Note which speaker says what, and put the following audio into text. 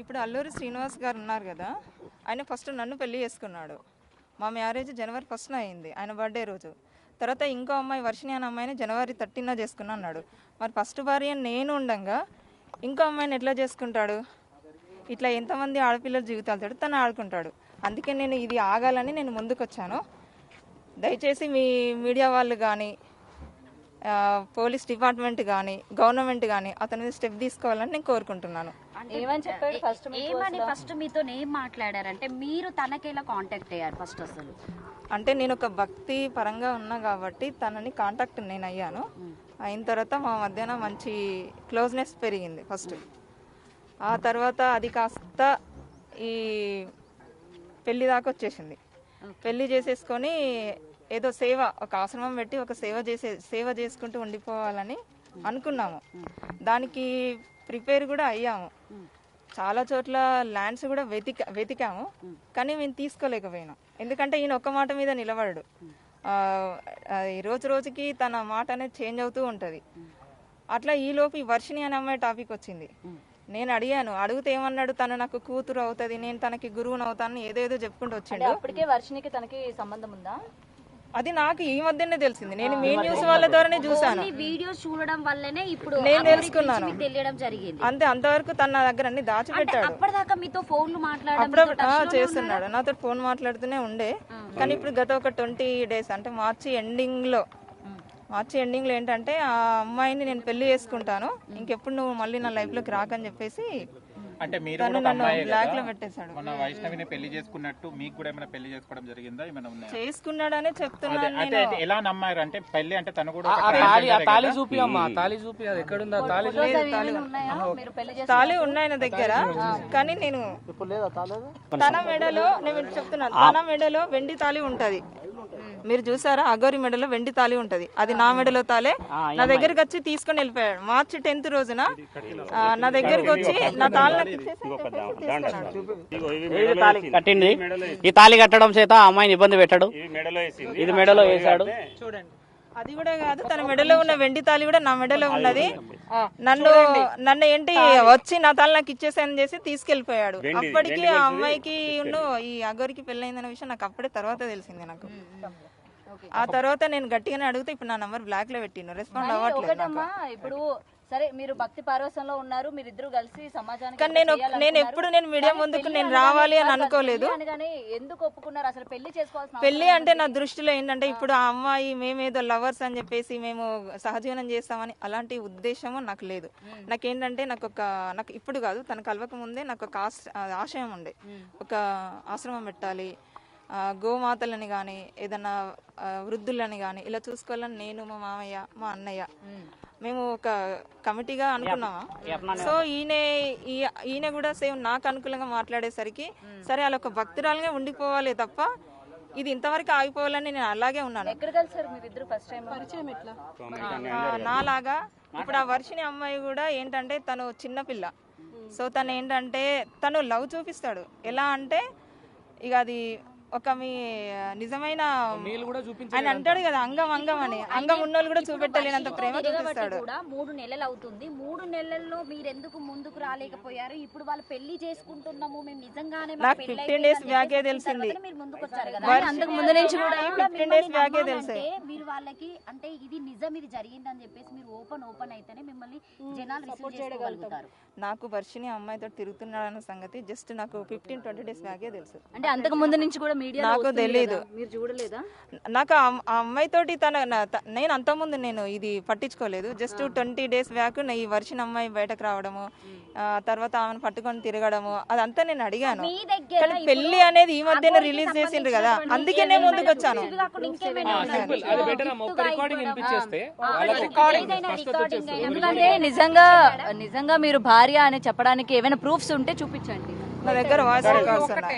Speaker 1: ఇప్పుడు అల్లూరి శ్రీనివాస్ గారు ఉన్నారు కదా, ఆయన ఫస్ట్ నన్ను పెళ్లి చేసుకున్నాడు. మా మ్యారేజ్ జనవరి 1న అయింది, ఆయన బర్త్డే రోజు. తర్వాత ఇంకో అమ్మాయి వర్షిణి అనే అమ్మాయిని జనవరి 13న చేసుకున్నా అన్నాడు. మరి ఫస్ట్ భార్య నేను ఉండగా ఇంకో అమ్మాయిని ఎట్లా చేసుకుంటాడు? ఇట్లా ఎంతమంది ఆడపిల్లల జీవితాలతో తను ఆడుకుంటాడు. అందుకే నేను ఇది ఆగాలని నేను ముందుకు వచ్చాను. దయచేసి మీ మీడియా వాళ్ళు కానీ, పోలీస్ డిపార్ట్మెంట్ కానీ, గవర్నమెంట్ కానీ అతని మీద స్టెప్ తీసుకోవాలని నేను కోరుకుంటున్నాను.
Speaker 2: ఏమని చెప్పాడు ఫస్ట్ మీతో ఏం మాట్లాడారంటే మీరు తనకి ఎలా కాంటాక్ట్ అయ్యారు ఫస్ట్? అసలు
Speaker 1: అంటే నేను ఒక భక్తి పరంగా ఉన్నా కాబట్టి తనని కాంటాక్ట్ నేను అయ్యాను. అయిన తర్వాత మా మధ్యన మంచి క్లోజ్నెస్ పెరిగింది ఫస్ట్. ఆ తర్వాత అది కాస్త ఈ పెళ్లి దాకా వచ్చేసింది. పెళ్లి చేసేసుకొని ఏదో సేవ, ఒక ఆశ్రమం పెట్టి ఒక సేవ చేసుకుంటూ ఉండిపోవాలని అనుకున్నాము. దానికి ప్రిపేర్ కూడా అయ్యాము. చాలా చోట్ల ల్యాండ్స్ కూడా వెతికాము, కానీ మేము తీసుకోలేకపోయినాం. ఎందుకంటే ఈయన ఒక్క మాట మీద నిలబడడు. రోజు రోజుకి తన మాట అనేది చేంజ్ అవుతూ ఉంటుంది. అట్లా ఈలోపు ఈ వర్షిణి అనే అమ్మాయి టాపిక్ వచ్చింది. నేను అడిగాను, అడిగితే ఏమన్నాడు, తను నాకు కూతురు అవుతుంది, నేను తనకి గురువుని అవుతాను, ఏదేదో చెప్పుకుంటూ వచ్చాడు.
Speaker 2: అప్పటికే వర్షిణికి తనకి సంబంధం ఉందా?
Speaker 1: అది నాకు ఈ మధ్యనే తెలిసింది. నేను మీ న్యూస్ వాళ్ళ ద్వారానే చూసాను.
Speaker 2: వీడియోస్ చూడడం వల్లనే ఇప్పుడు
Speaker 1: నేను తెలుసుకున్నాను.
Speaker 2: తెలియడం జరిగింది.
Speaker 1: అంతే, అంతవరకు తన దగ్గర అన్ని దాచిపెట్టాడు.
Speaker 2: అప్పటిదాకా మీతో ఫోన్లు మాట్లాడడం
Speaker 1: చేస్తున్నాడు, నాతో ఫోన్ మాట్లాడుతూనే ఉండే. కానీ ఇప్పుడు గత ఒక 20 days అంటే మార్చి ఎండింగ్ లో ఏంటంటే ఆ అమ్మాయిని నేను పెళ్లి చేసుకుంటాను, ఇంకెప్పుడు నువ్వు మళ్ళీ నా లైఫ్ లోకి రాకని చెప్పేసి
Speaker 3: అంటే మీరు
Speaker 1: బ్లాక్ లో పెట్టేశాడు.
Speaker 3: మన వైష్ణవిని పెళ్లి చేసుకున్నట్టు మీకు కూడా ఏమైనా పెళ్లి చేసుకోవడం జరిగిందా? ఏమైనా ఉన్నాయా?
Speaker 1: చేసుకున్నాడనే చెప్తున్నాను.
Speaker 3: అంటే ఎలా నమ్మారు? అంటే పెళ్లి అంటే తను కూడా
Speaker 4: తాళి చూపి అమ్మా, తాళి చూపి. అది ఎక్కడుందా తాళి?
Speaker 1: తాళి ఉన్నాయి నా దగ్గర, కానీ నేను తన మెడలో, నేను చెప్తున్నాను, తన మెడలో వెండి తాళి ఉంటది. మీరు చూసారా, అగోరి మెడలో వెండి తాళి ఉంటది, అది నా మెడలో తాలే. నా దగ్గరికి వచ్చి తీసుకొని వెళ్ళిపోయాడు. మార్చి 10th రోజున నా దగ్గరికి వచ్చి నా తాళి
Speaker 4: కట్టింది. ఈ తాళి కట్టడం చేత అమ్మాయిని ఇబ్బంది పెట్టాడు, ఇది మెడలో వేసాడు.
Speaker 1: చూడండి, అది కూడా కాదు, తన మెడలో ఉన్న వెండి తాళి కూడా నా మెడలో ఉన్నది. నన్ను ఏంటి వచ్చి నా తాళి నాకు ఇచ్చేసానని చేసి తీసుకెళ్లిపోయాడు. అప్పటికి ఆ అమ్మాయికి ఈ అగోరికి పెళ్ళైందనే విషయం నాకు అప్పుడే తర్వాత తెలిసింది. నాకు ఆ తర్వాత నేను గట్టిగానే అడిగితే ఇప్పుడు నా నంబర్ బ్లాక్ లో పెట్టిన, రెస్పాండ్ అవ్వట్లేదు.
Speaker 2: ఇప్పుడు సరే, మీరు భక్తి పారవశంలో ఉన్నారు, మీరిద్దరు కలిసి సమాజానికి.
Speaker 1: కానీ నేను ఎప్పుడు మీడియా ముందుకు నేను రావాలి అని అనుకోలేదు.
Speaker 2: ఎందుకు ఒప్పుకున్నారు అసలు పెళ్లి చేసుకోవాల్సిన?
Speaker 1: పెళ్లి అంటే నా దృష్టిలో ఏంటంటే, ఇప్పుడు ఆ అమ్మాయి మేమేదో లవర్స్ అని చెప్పేసి మేము సహజీవనం చేస్తామని అలాంటి ఉద్దేశము నాకు లేదు. నాకేంటంటే నాకు ఇప్పుడు కాదు, తనకు కలవక ముందే నాకు ఒక ఆశయం ఉండే, ఒక ఆశ్రమం పెట్టాలి, గోమాతలని కానీ ఏదన్నా వృద్ధులని కానీ ఇలా చూసుకోవాలని నేను, మా మామయ్య, మా అన్నయ్య మేము ఒక కమిటీగా అనుకున్నాము. సో ఈయన కూడా సేమ్ నాకు అనుకూలంగా మాట్లాడేసరికి సరే అలా ఒక భక్తురాలుగా ఉండిపోవాలి తప్ప ఇది ఇంతవరకు ఆగిపోవాలని నేను అలాగే ఉన్నాను. నాలాగా ఇప్పుడు ఆ వర్షిణి అమ్మాయి కూడా ఏంటంటే తను చిన్నపిల్ల. సో తను ఏంటంటే తను లవ్ చూపిస్తాడు. ఎలా అంటే ఇక అది ఒక మీ నిజమైన ఆయన అంటాడు కదా, అంగం అని, అంగం ఉన్నోళ్ళు కూడా చూపెట్టలేనంత ప్రేమ చూపిస్తాడు.
Speaker 2: 3 నెలలు అవుతుంది. 3 నెలల్లో మీరు ఎందుకు ముందుకు రాలేకపోయారు? ఇప్పుడు వాళ్ళు పెళ్లి చేసుకుంటున్నాము మేము నిజంగానే,
Speaker 1: నాకు 15 days బ్యాకే తెలిసింది.
Speaker 2: అంతకు ముందు నుంచి కూడా
Speaker 1: 15 days బ్యాకే తెలిసే
Speaker 2: మీరు వాళ్ళకి అంటే ఇది నిజం, ఇది జరిగిందని చెప్పేసి మీరు ఓపెన్ అయితేనే మిమ్మల్ని జనాలు రిసీవ్ చేసుకోగలుగుతారు.
Speaker 1: నాకు వర్షిణి అమ్మాయితో తిరుగుతున్నాడన్న సంగతి జస్ట్ నాకు 15-20 days బ్యాకే తెలుసు.
Speaker 2: అంటే అంతకు ముందు నుంచి కూడా
Speaker 1: నాకు తెలీదు.
Speaker 2: మీరు చూడలేదా?
Speaker 1: నాకు ఆ అమ్మాయితోటి నేను అంతకుముందు నేను ఇది పట్టించుకోలేదు. జస్ట్ 20 days బ్యాక్ ఈ వర్షిణి అమ్మాయి బయటకు రావడము, తర్వాత ఆమెను పట్టుకొని తిరగడము అదంతా నేను అడిగాను. కానీ పెళ్లి అనేది ఈ మధ్యన రిలీజ్ చేసిండ్రు కదా, అందుకే నేను ముందుకు వచ్చాను.
Speaker 2: ఎందుకంటే నిజంగా మీరు భార్య అని చెప్పడానికి ఏమైనా ప్రూఫ్స్ ఉంటే చూపించండి.
Speaker 1: నా దగ్గర వాయిస్ రికార్డ్స్ ఉన్నాయి.